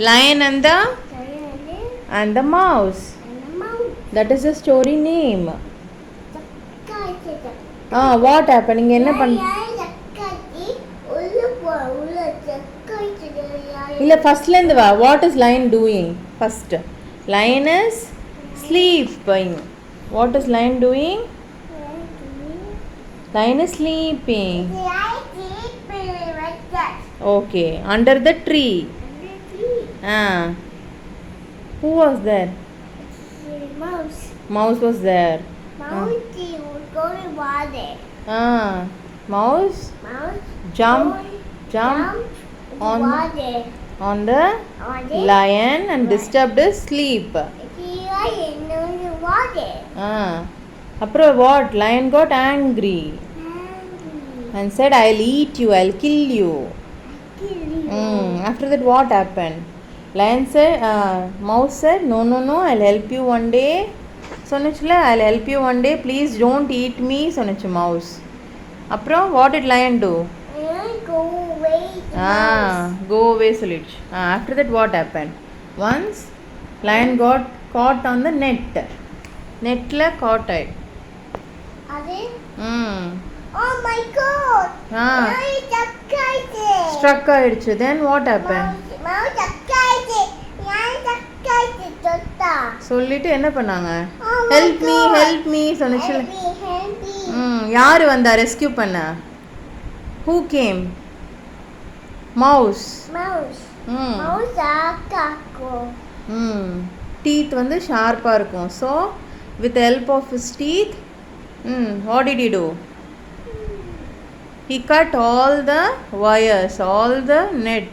Lion and the mouse. That is the story name. What happened? இங்க என்ன பண்ண இல்ல ஃபர்ஸ்ட்ல இருந்து வா. What is lion doing? First lion is sleeping. What is lion doing? Lion is sleeping. Okay, under the tree. Who was there? Mouse was there. Mouse jump on the lion and disturbed his sleep. அப்புறம் what? Lion got angry and said, I'll eat you, I'll kill you. After that what happened? Lion said, mouse said, no, I'll help you one day. சொன்னிச்சுல, I'll help you one day, please don't eat me, சொன்னிச்சு mouse. அப்புறம் what did lion do? Go away சொல்லிடுச்சு. After that what happened? Once lion got caught on the netல caught ஆயிடு. Oh my god. Struck ஆயிடுச்சு. Then what happened? சொல்லிட்டு என்ன பண்ணாங்க? Help me சொன்னிச்சு. யாரு வந்தா rescue பண்ண? Who came? Mouse. Teeth வந்து ஷார்ப்பா இருக்கும். So with the help of his teeth, what did he do? He cut all the wires, all the net.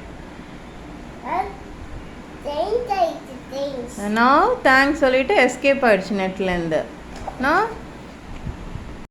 Now thanks சொல்லிட்டு escape ஆயிடுச்சு நெட்ல இருந்து. Now